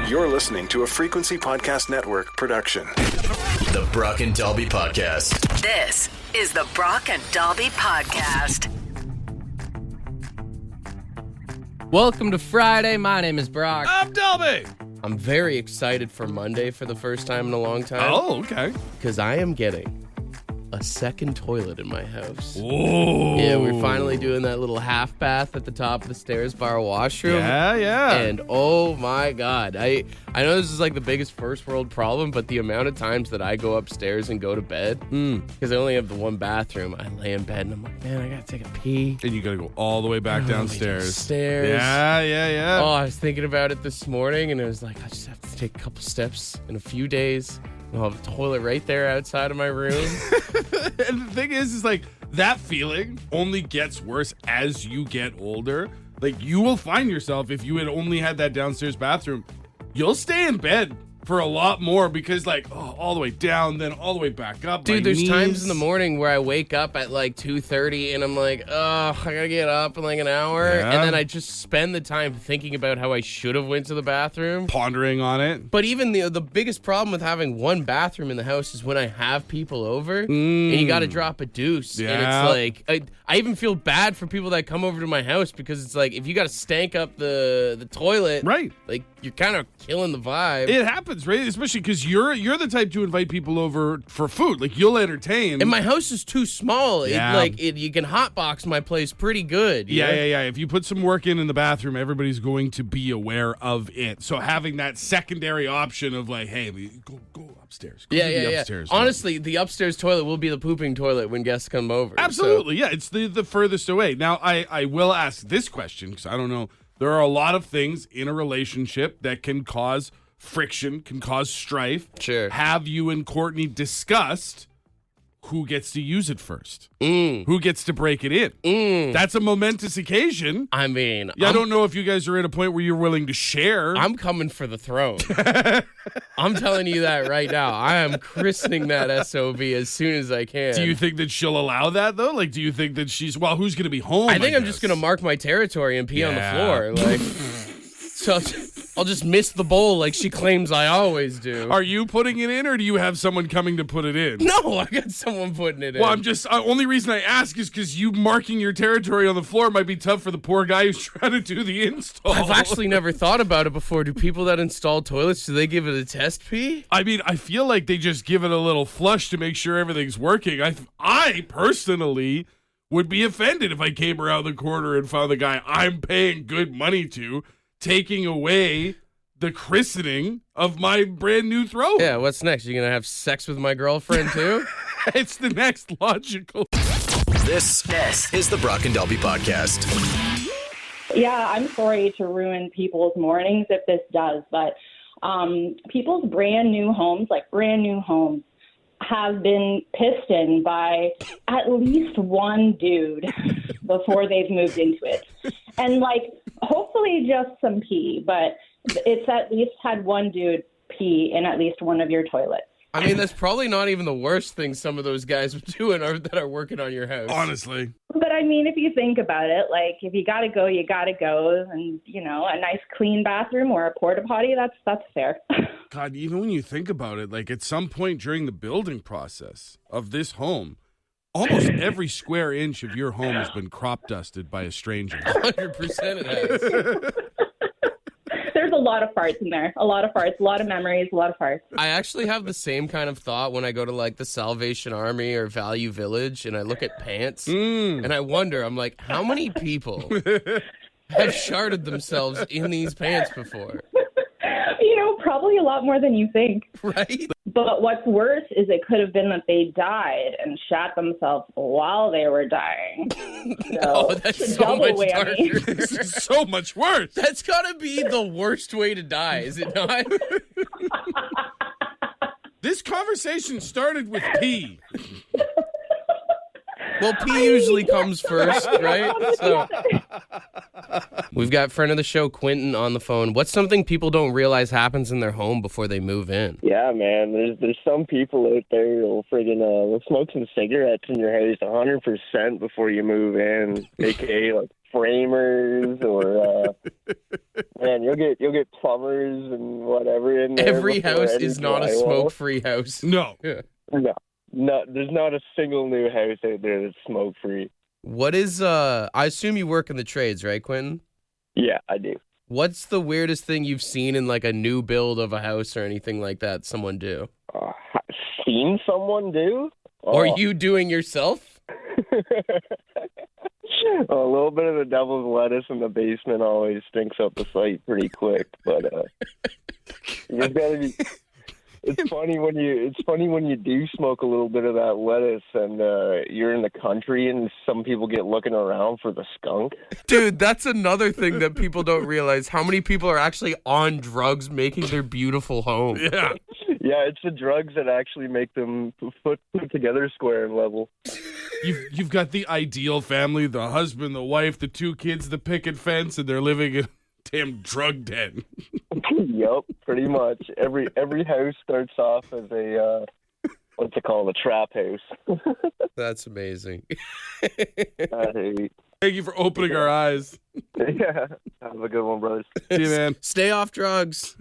You're listening to a Frequency Podcast Network production. The Brock and Dalby Podcast. This is the Brock and Dalby Podcast. Welcome to Friday. My name is Brock. I'm Dalby. I'm very excited for Monday for the first time in a long time. Oh, okay. Because I am getting a second toilet in my house. Oh. Yeah, we're finally doing that little half bath at the top of the stairs by our washroom. Yeah. And oh my God, I know this is like the biggest first world problem, but the amount of times that I go upstairs and go to bed, because I only have the one bathroom, I lay in bed and I'm like, man, I gotta take a pee. And you gotta go all the way back downstairs. Yeah. Oh, I was thinking about it this morning and it was like, I just have to take a couple steps in a few days. I'll have a toilet right there outside of my room. And the thing is like that feeling only gets worse as you get older. Like you will find yourself, if you had only had that downstairs bathroom, you'll stay in bed for a lot more because like, all the way down, then all the way back up. Dude, there's times in the morning where I wake up at like 2:30 and I'm like, I gotta get up in like an hour. Yeah. And then I just spend the time thinking about how I should have went to the bathroom. Pondering on it. But even the biggest problem with having one bathroom in the house is when I have people over and you gotta drop a deuce. Yeah. And it's like, I even feel bad for people that come over to my house because it's like, if you gotta stank up the toilet, Right. like you're kind of killing the vibe. It happens, right? Especially because you're the type to invite people over for food. Like you'll entertain. And my house is too small. Yeah. You can hotbox my place pretty good. Yeah. If you put some work in the bathroom, everybody's going to be aware of it. So having that secondary option of like, hey, go upstairs. Go to the upstairs. Honestly, the upstairs toilet will be the pooping toilet when guests come over. Absolutely, yeah. It's the furthest away. Now, I will ask this question because I don't know. There are a lot of things in a relationship that can cause friction, can cause strife. Sure. Have you and Courtney discussed who gets to use it first? Who gets to break it in? That's a momentous occasion. I mean, I don't know if you guys are at a point where you're willing to share. I'm coming for the throne. I'm telling you that right now. I am christening that SOB as soon as I can. Do you think that she'll allow that, though? Like, do you think that she's, well, who's going to be home? I think I'm just going to mark my territory and pee on the floor. Like, so I'll just miss the bowl like she claims I always do. Are you putting it in, or do you have someone coming to put it in? No, I got someone putting it in. Well, I'm just, only reason I ask is because you marking your territory on the floor might be tough for the poor guy who's trying to do the install. I've actually never thought about it before. Do people that install toilets, do they give it a test pee? I mean, I feel like they just give it a little flush to make sure everything's working. I personally would be offended if I came around the corner and found the guy I'm paying good money to taking away the christening of my brand new throne. Yeah, what's next? You gonna have sex with my girlfriend too? It's the next logical. This is the Brock and Dalby Podcast. Yeah, I'm sorry to ruin people's mornings if this does, but people's brand new homes, have been pissed in by at least one dude before they've moved into it. And hopefully just some pee, but it's at least had one dude pee in at least one of your toilets. I mean, that's probably not even the worst thing some of those guys are doing that are working on your house. Honestly. But I mean, if you think about it, if you gotta go, you gotta go. And, a nice clean bathroom or a porta potty, that's fair. God, even when you think about it, at some point during the building process of this home, almost every square inch of your home has been crop dusted by a stranger. 100% it has. There's a lot of farts in there. A lot of farts, a lot of memories, a lot of farts. I actually have the same kind of thought when I go to the Salvation Army or Value Village and I look at pants and I wonder, I'm like, how many people have sharded themselves in these pants before? Probably a lot more than you think. Right? But what's worse is it could have been that they died and shat themselves while they were dying. So, that's so much darker. This is so much worse. That's gotta be the worst way to die, is it not? This conversation started with pee. Well, pee usually comes first, right? So We've got friend of the show, Quentin, on the phone. What's something people don't realize happens in their home before they move in? Yeah, man. There's some people out there who'll friggin' will smoke some cigarettes in your house 100% before you move in, aka like framers or man, you'll get plumbers and whatever in there. Every house is not a smoke-free house. No. Yeah. No, there's not a single new house out there that's smoke-free. What is, I assume you work in the trades, right, Quentin? Yeah, I do. What's the weirdest thing you've seen in like a new build of a house or anything like that someone do? Seen someone do? Or you doing yourself? A little bit of the devil's lettuce in the basement always stinks up the site pretty quick, but you just gotta be. It's funny when you do smoke a little bit of that lettuce and you're in the country and some people get looking around for the skunk. Dude, that's another thing that people don't realize. How many people are actually on drugs making their beautiful home? Yeah. Yeah, it's the drugs that actually make them put together square and level. You've got the ideal family, the husband, the wife, the 2 kids, the picket fence, and they're living in a damn drug den. Yup, pretty much. Every house starts off as a what's it called, a trap house. That's amazing. Thank you for opening our eyes. Yeah, have a good one, brothers. See you, man. Stay off drugs.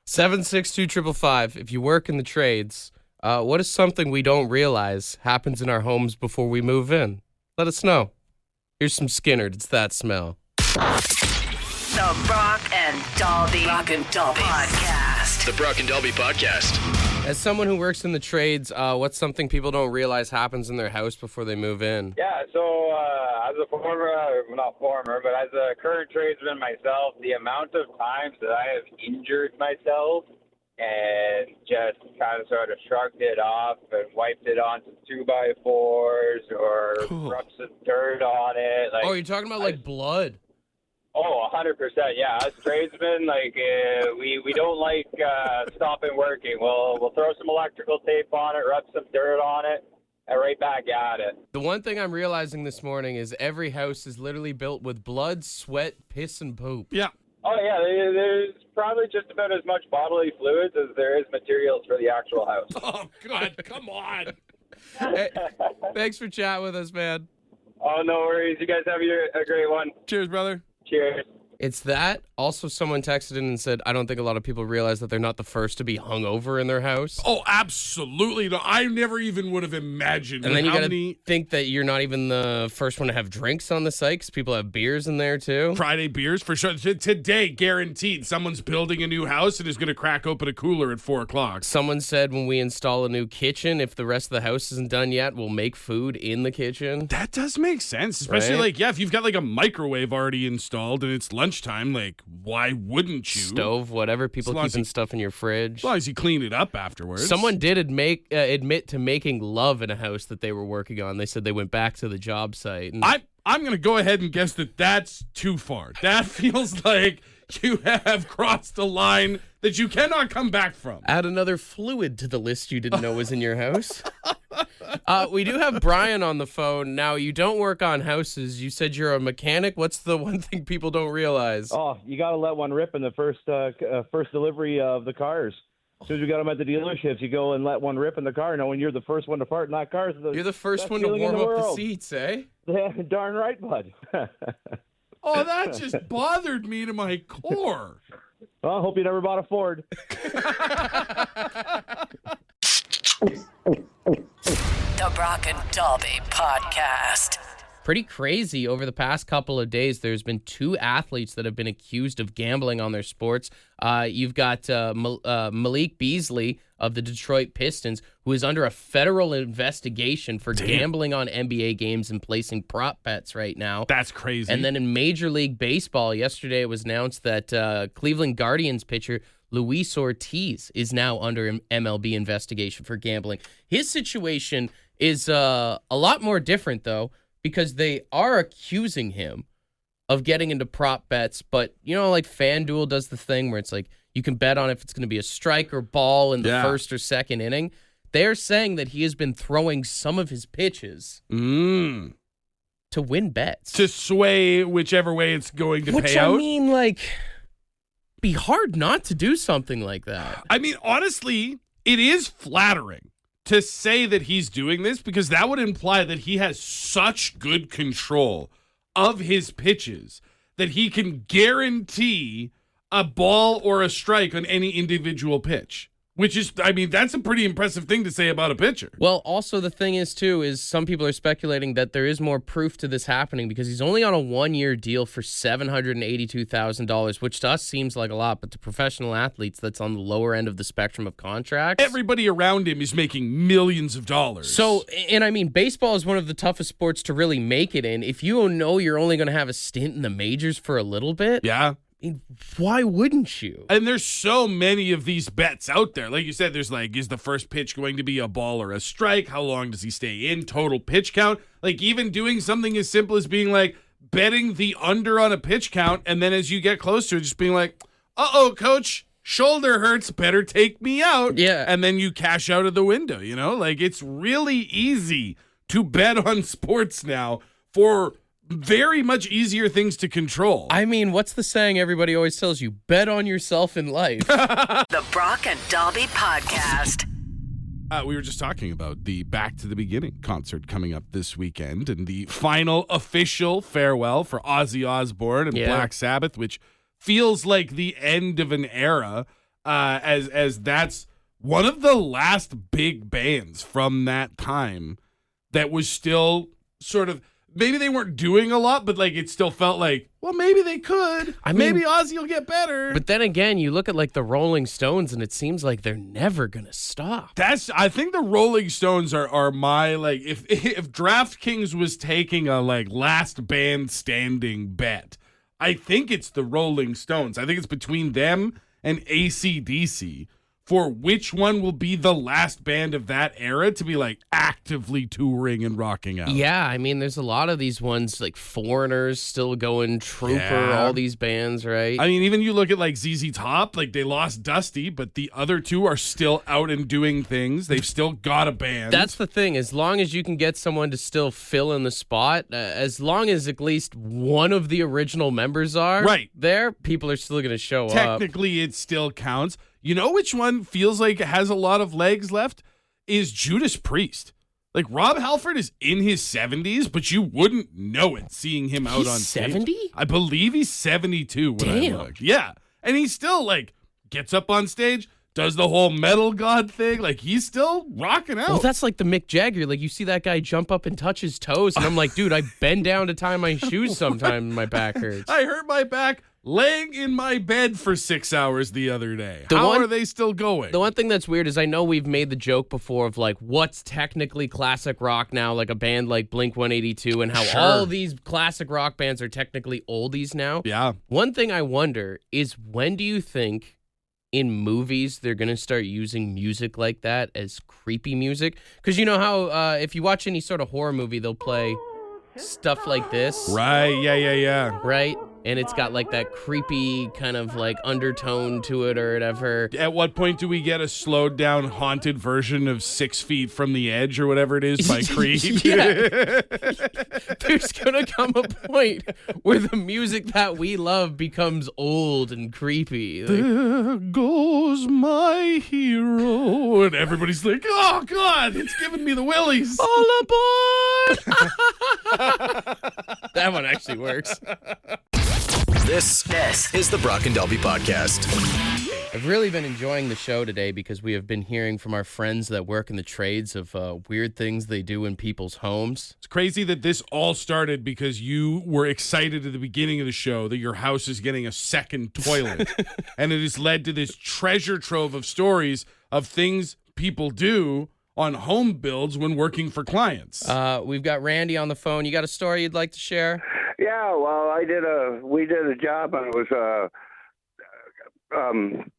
762-555. If you work in the trades, what is something we don't realize happens in our homes before we move in? Let us know. Here's some Skinner. It's That Smell. The Brock and Dalby Podcast. The Brock and Dalby Podcast. As someone who works in the trades, what's something people don't realize happens in their house before they move in? Yeah, so as a not former, but as a current tradesman myself, the amount of times that I have injured myself and just kind of sort of shrugged it off and wiped it on some 2x4s or rubbed some dirt on it. Oh, you're talking about like blood? Oh, 100%. Yeah, us tradesmen, we don't like stopping working. We'll throw some electrical tape on it, rub some dirt on it, and right back at it. The one thing I'm realizing this morning is every house is literally built with blood, sweat, piss, and poop. Yeah. Oh, yeah, there's probably just about as much bodily fluids as there is materials for the actual house. Oh, God, come on. Hey, thanks for chatting with us, man. Oh, no worries. You guys have a great one. Cheers, brother. Cheers. It's that. Also, someone texted in and said, I don't think a lot of people realize that they're not the first to be hungover in their house. Oh, absolutely. No, I never even would have imagined. And then you got to think that you're not even the first one to have drinks on the site because people have beers in there too. Friday beers for sure. Today, guaranteed, someone's building a new house and is going to crack open a cooler at 4 o'clock. Someone said when we install a new kitchen, if the rest of the house isn't done yet, we'll make food in the kitchen. That does make sense. Especially right? if you've got like a microwave already installed and it's lunchtime, like, why wouldn't you? Stove, whatever. People keeping stuff in your fridge. As long as you clean it up afterwards. Someone did admit to making love in a house that they were working on. They said they went back to the job site. And I'm going to go ahead and guess that that's too far. That feels like you have crossed a line that you cannot come back from. Add another fluid to the list you didn't know was in your house. We do have Brian on the phone. Now, you don't work on houses. You said you're a mechanic. What's the one thing people don't realize? Oh, you got to let one rip in the first delivery of the cars. As soon as we got them at the dealerships, you go and let one rip in the car, knowing you're the first one to part in that car. You're the first one to warm up the seats, eh? Yeah, darn right, bud. Oh, that just bothered me to my core. Well, I hope you never bought a Ford. The Brock and Dalby Podcast. Pretty crazy. Over the past couple of days, there's been 2 athletes that have been accused of gambling on their sports. You've got Malik Beasley of the Detroit Pistons, who is under a federal investigation for gambling on NBA games and placing prop bets right now. That's crazy. And then in Major League Baseball, yesterday it was announced that Cleveland Guardians pitcher Luis Ortiz is now under an MLB investigation for gambling. His situation is a lot more different, though, because they are accusing him of getting into prop bets. But, like FanDuel does the thing where it's like you can bet on if it's going to be a strike or ball in the first or second inning. They're saying that he has been throwing some of his pitches to to win bets. To sway whichever way it's going to Which pay out. I mean, like, be hard not to do something like that. I mean, honestly, it is flattering to say that he's doing this because that would imply that he has such good control of his pitches that he can guarantee a ball or a strike on any individual pitch. Which is, I mean, that's a pretty impressive thing to say about a pitcher. Well, also the thing is, too, is some people are speculating that there is more proof to this happening because he's only on a 1-year deal for $782,000, which to us seems like a lot, but to professional athletes, that's on the lower end of the spectrum of contracts. Everybody around him is making millions of dollars. So, and I mean, baseball is one of the toughest sports to really make it in. If you know you're only going to have a stint in the majors for a little bit, yeah. I mean, why wouldn't you? And there's so many of these bets out there. Like you said, there's like, is the first pitch going to be a ball or a strike? How long does he stay in? Total pitch count. Like even doing something as simple as being like betting the under on a pitch count. And then as you get closer, just being like, uh-oh, coach, shoulder hurts. Better take me out. Yeah. And then you cash out of the window, you know? Like it's really easy to bet on sports now for very much easier things to control. I mean, what's the saying everybody always tells you? Bet on yourself in life. The Brock and Dobby Podcast. We were just talking about the Back to the Beginning concert coming up this weekend and the final official farewell for Ozzy Osbourne and Black Sabbath, which feels like the end of an era, as that's one of the last big bands from that time that was still sort of, maybe they weren't doing a lot, but like it still felt like, well, maybe they could. Maybe Ozzy will get better. But then again, you look at like the Rolling Stones, and it seems like they're never gonna stop. I think the Rolling Stones are my, like, if DraftKings was taking a like last band standing bet, I think it's the Rolling Stones. I think it's between them and AC/DC for which one will be the last band of that era to be like actively touring and rocking out. Yeah, I mean, there's a lot of these ones like Foreigners still going, Trooper, all these bands, right? I mean, even you look at like ZZ Top, like they lost Dusty, but the other two are still out and doing things. They've still got a band. That's the thing. As long as you can get someone to still fill in the spot, as long as at least one of the original members are there, people are still going to show up. Technically, it still counts. You know which one feels like it has a lot of legs left? Is Judas Priest. Like, Rob Halford is in his 70s, but you wouldn't know it seeing him out on stage. 70? I believe he's 72 when I looked. Yeah. And he still, like, gets up on stage, does the whole metal god thing. Like, he's still rocking out. Well, that's like the Mick Jagger. Like, you see that guy jump up and touch his toes, and I'm like, dude, I bend down to tie my shoes sometime and my back hurts. I hurt my back laying in my bed for 6 hours the other day. How are they still going? The one thing that's weird is I know we've made the joke before of like what's technically classic rock now, like a band like Blink-182, and how all these classic rock bands are technically oldies now. Yeah. One thing I wonder is when do you think in movies they're going to start using music like that as creepy music? Because you know how if you watch any sort of horror movie, they'll play stuff like this. Right, yeah. Right? And it's got like that creepy kind of like undertone to it or whatever. At what point do we get a slowed down haunted version of 6 Feet from the Edge or whatever it is by Creed? There's gonna come a point where the music that we love becomes old and creepy. Like, there goes my hero. And everybody's like, oh God, it's giving me the willies. all aboard! That one actually works. This is the Brock and Dobby Podcast. I've really been enjoying the show today because we have been hearing from our friends that work in the trades of weird things they do in people's homes. It's crazy that this all started because you were excited at the beginning of the show that your house is getting a second toilet. And it has led to this treasure trove of stories of things people do on home builds when working for clients. We've got Randy on the phone. You got a story you'd like to share? Yeah, well, we did a job, and it was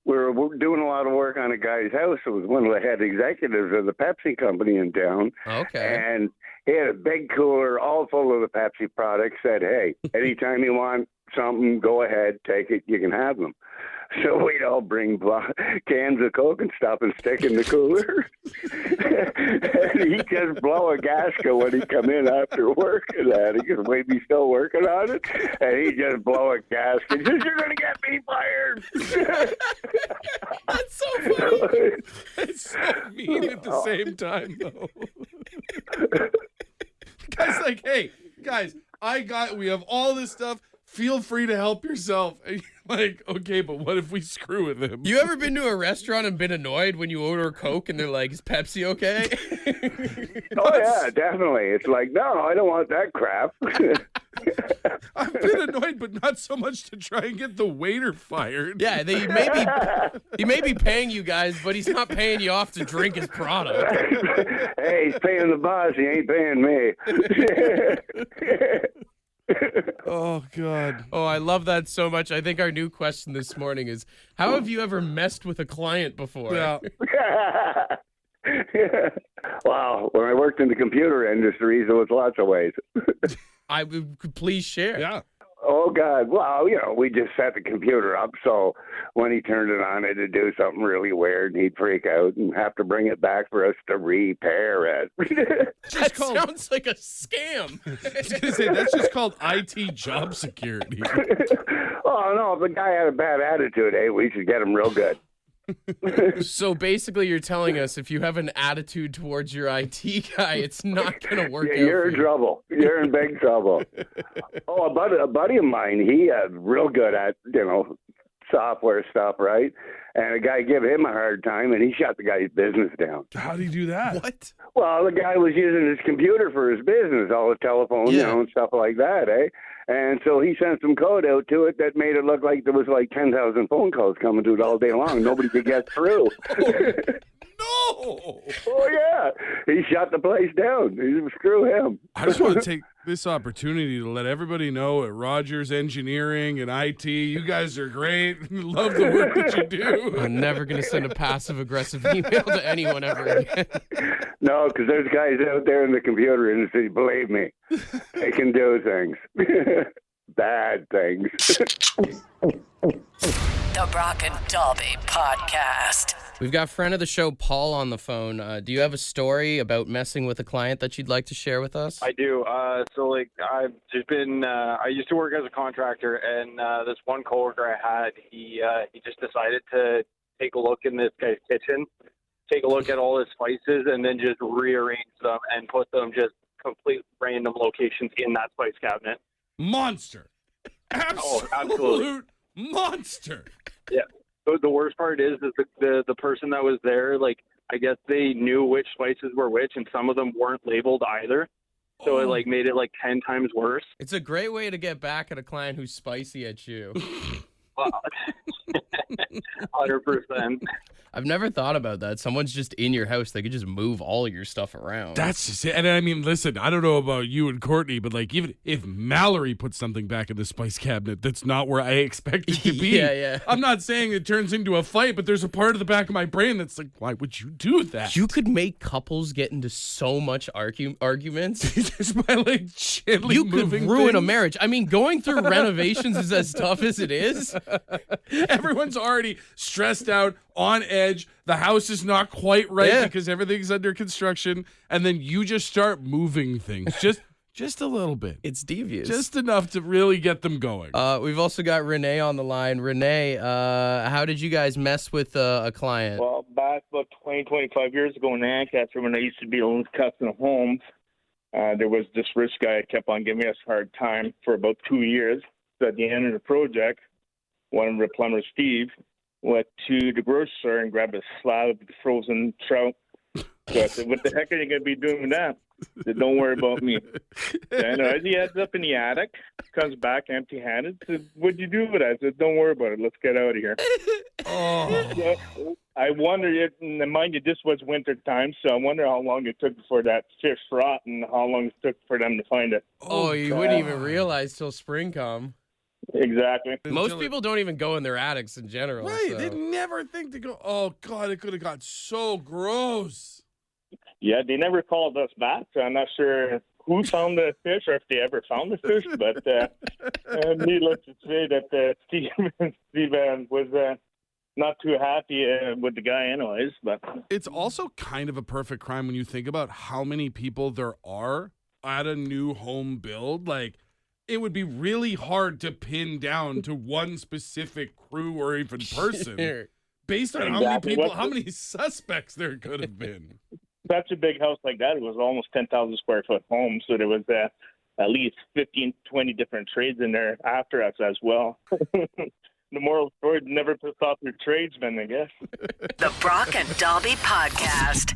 we were doing a lot of work on a guy's house. It was one of the head executives of the Pepsi company in town. Okay. And he had a big cooler all full of the Pepsi products. Said, hey, anytime you want something, go ahead, take it, you can have them. So we'd all bring cans of Coke and stuff and stick in the cooler. And he'd just blow a gasket when he'd come in after work and that. He goes, wait, be still working on it? And he'd just blow a gasket. He says, you're going to get me fired. That's so funny. It's so mean at the same time, though. Guy's like, hey, guys, we have all this stuff. Feel free to help yourself. And you're like, okay, but what if we screw with him? You ever been to a restaurant and been annoyed when you order a Coke and they're like, is Pepsi okay? Oh, yeah, definitely. It's like, no, I don't want that crap. I've been annoyed, but not so much to try and get the waiter fired. Yeah, he may be paying you guys, but he's not paying you off to drink his product. Hey, he's paying the boss. He ain't paying me. Oh, God. Oh, I love that so much. I think our new question this morning is, how have you ever messed with a client before? Yeah. Wow. When I worked in the computer industry, there was lots of ways. I would please share. Yeah. Oh, God. Well, we just set the computer up, so when he turned it on, it'd do something really weird, and he'd freak out and have to bring it back for us to repair it. That sounds like a scam. I was going to say, that's just called IT job security. Oh, no, if the guy had a bad attitude, hey, we should get him real good. So basically you're telling us if you have an attitude towards your IT guy, it's not going to work out. You're in trouble. You're in big trouble. Oh, a buddy of mine, he real good at, software stuff, right? And a guy gave him a hard time, and he shut the guy's business down. How do you do that? What? Well, the guy was using his computer for his business, all the telephone, and stuff like that, eh? And so he sent some code out to it that made it look like there was like 10,000 phone calls coming to it all day long. Nobody could get through. No! Oh, yeah. He shut the place down. Screw him. I just want to take this opportunity to let everybody know at Rogers Engineering and IT, you guys are great. Love the work that you do. I'm never going to send a passive-aggressive email to anyone ever again. No, because there's guys out there in the computer industry, believe me, they can do things. Bad things. The Brock and Dalby Podcast. We've got friend of the show, Paul, on the phone. Do you have a story about messing with a client that you'd like to share with us? I do. I've just been, I used to work as a contractor, and this one coworker I had, he just decided to take a look in this guy's kitchen, take a look at all his spices, and then just rearrange them and put them just complete random locations in that spice cabinet. Monster. Absolutely. Monster. Yeah. The worst part is that the person that was there, like, I guess they knew which spices were which, and some of them weren't labeled either. So it like made it like 10 times worse. It's a great way to get back at a client who's spicy at you. 100%. I've never thought about that. Someone's just in your house. They could just move all your stuff around. That's just it. And I mean, listen, I don't know about you and Courtney, but like even if Mallory puts something back in the spice cabinet, that's not where I expect it to be. Yeah. I'm not saying it turns into a fight, but there's a part of the back of my brain that's like, why would you do that? You could make couples get into so much arguments. Just by like gently you could moving ruin things. a marriage. I mean, going through renovations is as tough as it is. Everyone's already stressed out, on edge. The house is not quite right because everything's under construction, and then you just start moving things just a little bit. It's devious. Just enough to really get them going. We've also got Renee on the line. Renee, how did you guys mess with a client? Well, back about 25 years ago in Ancaster, when I used to be owning custom homes, there was this rich guy that kept on giving us a hard time for about 2 years. So at the end of the project, one of the plumbers, Steve, went to the grocery store and grabbed a slab of frozen trout. So I said, what the heck are you going to be doing with that? He said, don't worry about me. And as he heads up in the attic, comes back empty-handed, said, what'd you do with that? I said, don't worry about it. Let's get out of here. So I wonder if, and mind you, this was winter time, so I wonder how long it took before that fish rot and how long it took for them to find it. Oh, you wouldn't even realize till spring come. Exactly. Most people don't even go in their attics in general. Right. So. They never think to go, oh, God, it could have got so gross. Yeah, they never called us back, so I'm not sure who found the fish or if they ever found the fish, but needless to say that Steve was not too happy with the guy anyways. But it's also kind of a perfect crime when you think about how many people there are at a new home build. Like, it would be really hard to pin down to one specific crew or even person based on how many suspects there could have been. Such a big house like that, it was almost 10,000 square foot home, so there was at least 15, 20 different trades in there after us as well. The moral story, never piss off your tradesmen, I guess. The Brock and Dobby Podcast.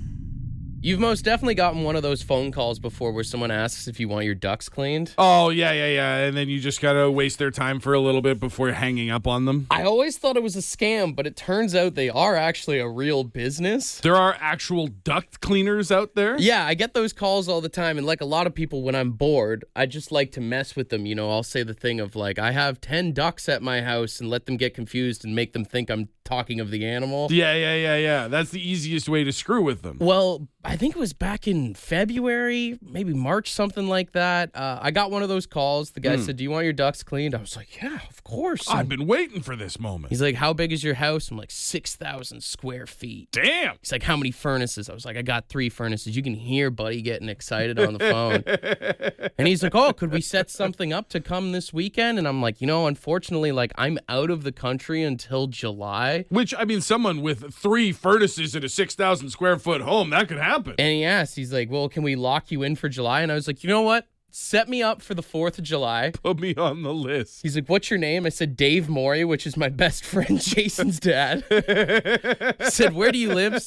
You've most definitely gotten one of those phone calls before where someone asks if you want your ducks cleaned. Oh, yeah. And then you just got to waste their time for a little bit before hanging up on them. I always thought it was a scam, but it turns out they are actually a real business. There are actual duct cleaners out there? Yeah, I get those calls all the time. And like a lot of people, when I'm bored, I just like to mess with them. You know, I'll say the thing of like, I have 10 ducks at my house and let them get confused and make them think I'm talking of the animal. Yeah. That's the easiest way to screw with them. Well, I think it was back in February, maybe March, something like that. I got one of those calls. The guy said, "Do you want your ducks cleaned?" I was like, "Yeah, of course." I've been waiting for this moment. He's like, "How big is your house?" I'm like, 6,000 square feet. Damn. He's like, "How many furnaces?" I was like, "I got 3 furnaces." You can hear Buddy getting excited on the phone. And he's like, "Oh, could we set something up to come this weekend?" And I'm like, unfortunately, like I'm out of the country until July. Which, I mean, someone with 3 furnaces in a 6,000 square foot home, that could happen. And he asked, he's like, "Well, can we lock you in for July?" And I was like, "You know what? Set me up for the 4th of July. Put me on the list." He's like, "What's your name?" I said, "Dave Morey," which is my best friend Jason's dad. He said, "Where do you live?"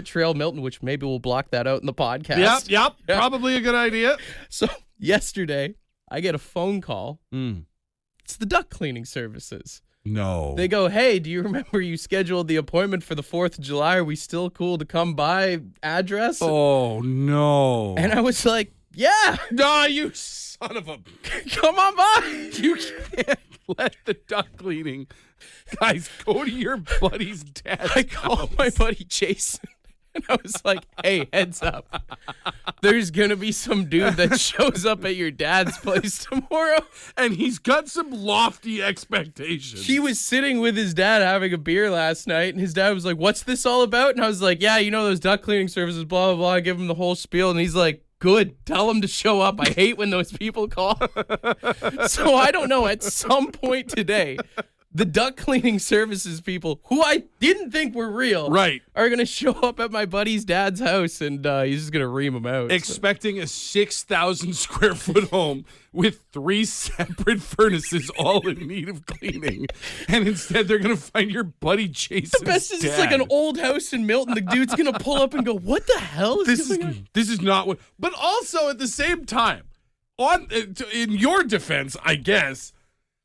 Trail Milton, which maybe we'll block that out in the podcast. Yep. Probably a good idea. So yesterday, I get a phone call. It's the duct cleaning services. No. They go, "Hey, do you remember you scheduled the appointment for the 4th of July? Are we still cool to come by? Address?" Oh, no. And I was like, "Yeah." Nah, you son of a... Come on by. You can't let the duct cleaning guys go to your buddy's dad's I called my buddy Jason. And I was like, "Hey, heads up. There's going to be some dude that shows up at your dad's place tomorrow." And he's got some lofty expectations. He was sitting with his dad having a beer last night, and his dad was like, "What's this all about?" And I was like, "Yeah, those duct cleaning services, blah, blah, blah." I give him the whole spiel, and he's like, "Good. Tell him to show up. I hate when those people call." So I don't know. At some point today, the duct cleaning services people, who I didn't think were real, right, are going to show up at my buddy's dad's house, and he's just going to ream them out. Expecting a 6,000 square foot home with 3 separate furnaces all in need of cleaning. And instead, they're going to find your buddy Jason's The best is dad. it's like an old house in Milton. The dude's going to pull up and go, "What the hell is going on?" This is not what... But also, at the same time, in your defense, I guess...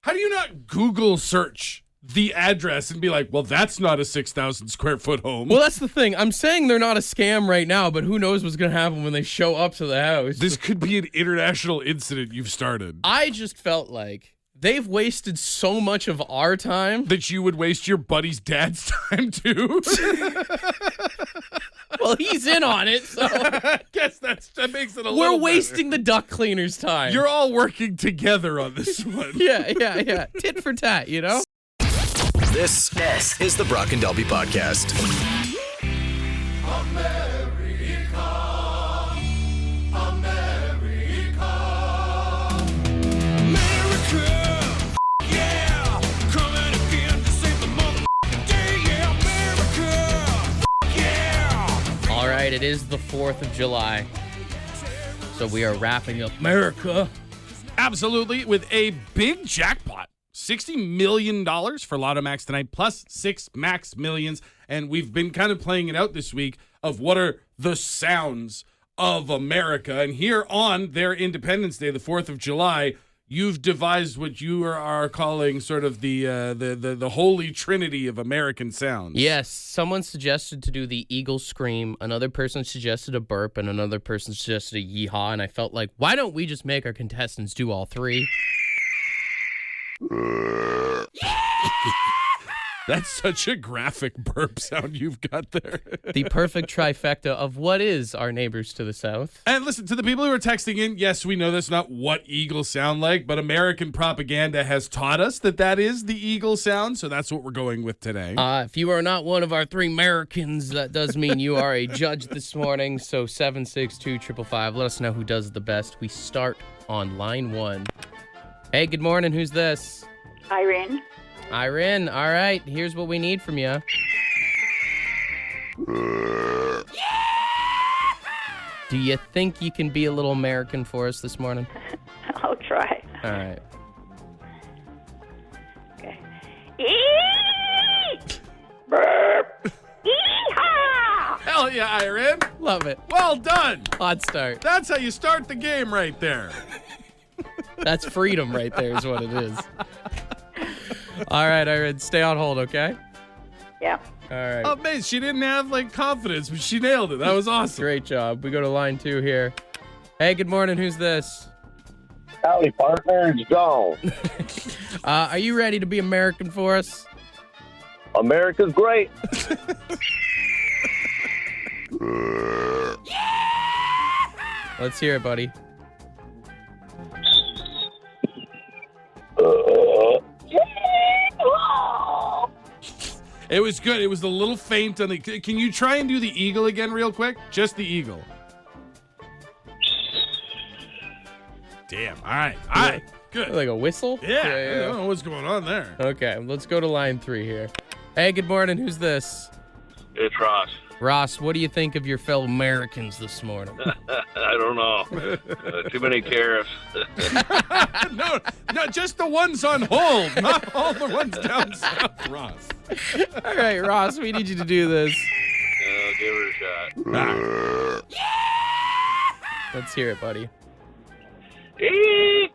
How do you not Google search the address and be like, well, that's not a 6,000 square foot home? Well, that's the thing. I'm saying they're not a scam right now, but who knows what's going to happen when they show up to the house. This could be an international incident you've started. I just felt like they've wasted so much of our time. That you would waste your buddy's dad's time too? Well, he's in on it, so I guess that makes it a little we're better. wasting the duct cleaner's time. You're all working together on this one. Yeah. Tit for tat, This is the Brock and Dobby Podcast. All right, it is the 4th of July. So we are wrapping up America. Absolutely, with a big jackpot. $60 million for Lotto Max tonight, plus 6 Max Millions. And we've been kind of playing it out this week of what are the sounds of America. And here on their Independence Day, the 4th of July, you've devised what you are calling sort of the holy trinity of American sounds. Yes, someone suggested to do the eagle scream, another person suggested a burp, and another person suggested a yeehaw, and I felt like, why don't we just make our contestants do all 3? That's such a graphic burp sound you've got there. The perfect trifecta of what is our neighbors to the south. And listen, to the people who are texting in, yes, we know that's not what eagles sound like, but American propaganda has taught us that that is the eagle sound, so that's what we're going with today. If you are not one of our 3 Americans, that does mean you are a judge this morning. So 762-555, let us know who does it the best. We start on line 1. Hey, good morning. Who's this? Irene. Irene, all right. Here's what we need from you. Do you think you can be a little American for us this morning? I'll try. All right. Okay. Burp. Yee-haw! Hell yeah, Irene. Love it. Well done. Hot start. That's how you start the game right there. That's freedom right there is what it is. All right, Irene, stay on hold, okay? Yeah. All right. Oh, man, she didn't have, confidence, but she nailed it. That was awesome. Great job. We go to line 2 here. Hey, good morning. Who's this? Howdy, partner. It's John. Are you ready to be American for us? America's great. Let's hear it, buddy. It was good. It was a little faint on the. Can you try and do the eagle again, real quick? Just the eagle. Damn. All right. All right. Good. Like a whistle? Yeah. I don't know what's going on there. Okay, let's go to line 3 here. Hey, good morning. Who's this? It's Ross. Ross, what do you think of your fellow Americans this morning? I don't know. Too many tariffs. No, just the ones on hold, not all the ones down south, Ross. All right, Ross, we need you to do this. Give her a shot. Let's hear it, buddy. Eek!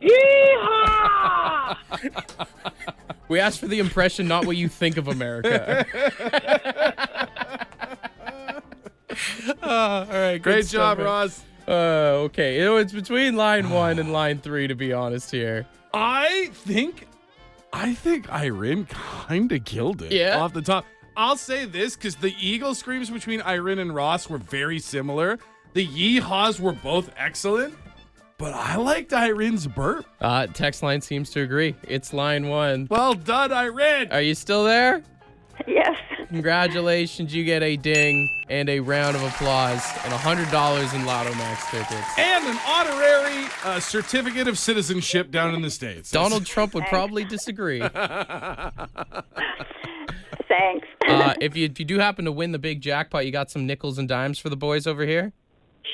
Yeehaw! We asked for the impression, not what you think of America. All right, Great job, Ross. Okay, it's between line 1 and line 3, to be honest here. I think Irene kind of killed it. Yeah? Off the top. I'll say this, because the eagle screams between Irene and Ross were very similar. The yeehaws were both excellent. But I liked Irene's burp. Text line seems to agree. It's line 1. Well done, Irene. Are you still there? Yes. Congratulations. You get a ding and a round of applause and $100 in Lotto Max tickets. And an honorary certificate of citizenship down in the States. Donald Trump would probably disagree. Thanks. If you do happen to win the big jackpot, you got some nickels and dimes for the boys over here?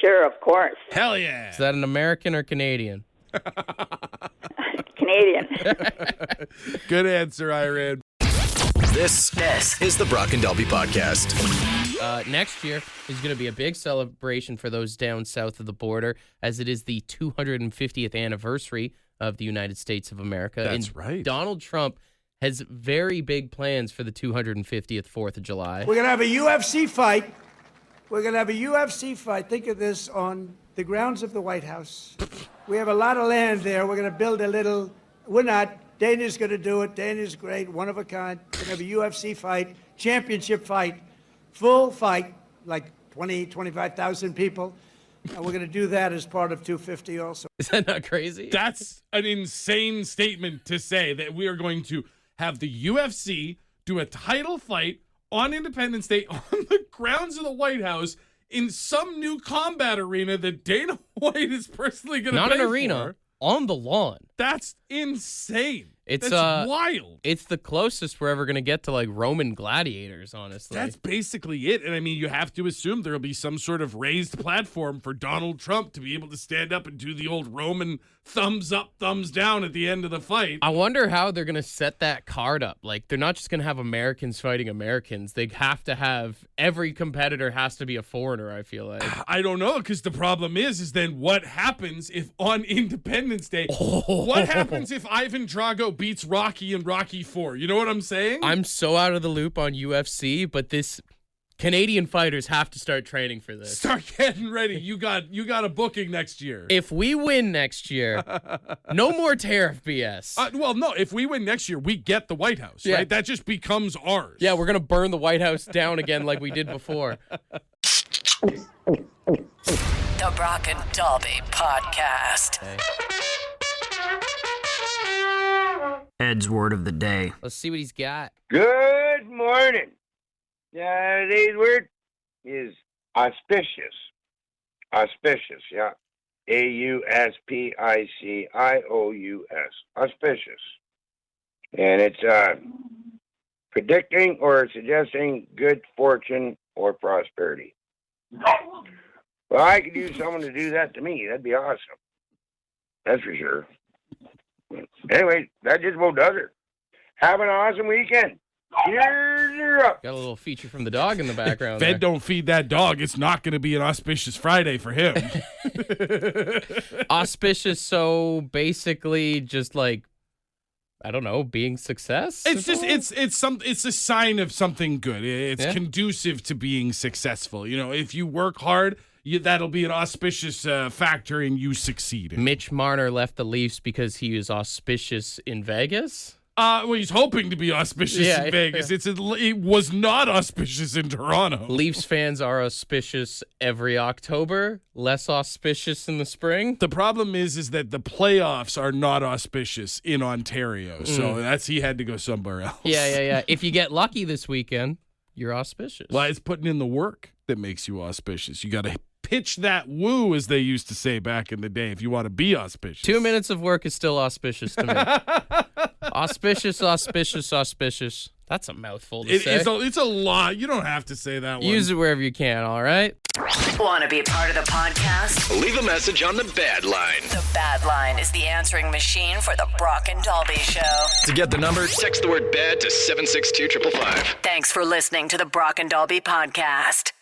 Sure, of course. Hell yeah. Is that an American or Canadian? Canadian. Good answer, Irene. This is the Brock and Delby podcast. Next year is going to be a big celebration for those down south of the border, as it is the 250th anniversary of the United States of America. That's right. Donald Trump has very big plans for the 250th 4th of July. We're going to have a UFC fight. We're going to have a UFC fight. Think of this on the grounds of the White House. We have a lot of land there. We're going to build a little. We're not. Dana's going to do it. Dana's great, one of a kind. We're going to have a UFC fight, championship fight, full fight, like 20, 25,000 people. And we're going to do that as part of 250 also. Is that not crazy? That's an insane statement to say, that we are going to have the UFC do a title fight on Independence Day on the grounds of the White House in some new combat arena that Dana White is personally going to pay Not an arena, for. on the lawn. That's insane. It's That's wild. It's the closest we're ever going to get to like Roman gladiators, honestly. That's basically it. And I mean, you have to assume there'll be some sort of raised platform for Donald Trump to be able to stand up and do the old Roman thumbs up, thumbs down at the end of the fight. I wonder how they're going to set that card up. Like, they're not just going to have Americans fighting Americans. They have to have every competitor has to be a foreigner, I feel like. I don't know, because the problem is then what happens if on Independence Day, what happens if Ivan Drago beats Rocky in Rocky 4? You know what I'm saying? I'm so out of the loop on UFC, but this Canadian fighters have to start training for this. Start getting ready. You got a booking next year. If we win next year, no more tariff BS. Well, no. If we win next year, we get the White House, Yeah. right? That just becomes ours. Yeah, we're going to burn the White House down again like we did before. The Brock and Dalby Podcast. Ed's word of the day. Let's see what he's got. Good morning. Today's word is auspicious. Auspicious, yeah. AUSPICIOUS. Auspicious. And it's predicting or suggesting good fortune or prosperity. Well, I could use someone to do that to me. That'd be awesome. That's for sure. Anyway, that just about does it. Have an awesome weekend. Cheers up. Got a little feature from the dog in the background. If Ed don't feed that dog, it's not going to be an auspicious Friday for him. Auspicious, so basically just like, I don't know, being success? It's just it's a sign of something good. It's conducive to being successful. You know, if you work hard, that'll be an auspicious factor in you succeeding. Mitch Marner left the Leafs because he was auspicious in Vegas? Well, he's hoping to be auspicious in Vegas. Yeah. It was not auspicious in Toronto. Leafs fans are auspicious every October, less auspicious in the spring. The problem is that the playoffs are not auspicious in Ontario, so he had to go somewhere else. Yeah. If you get lucky this weekend, you're auspicious. Well, it's putting in the work that makes you auspicious. You got to pitch that woo, as they used to say back in the day, if you want to be auspicious. 2 minutes of work is still auspicious to me. Auspicious. That's a mouthful to say. It's a lot. You don't have to say that one. Use it wherever you can, all right? Want to be a part of the podcast? Leave a message on the Bad Line. The Bad Line is the answering machine for the Brock and Dalby Show. To get the number, text the word BAD to 762-555. Thanks for listening to the Brock and Dalby Podcast.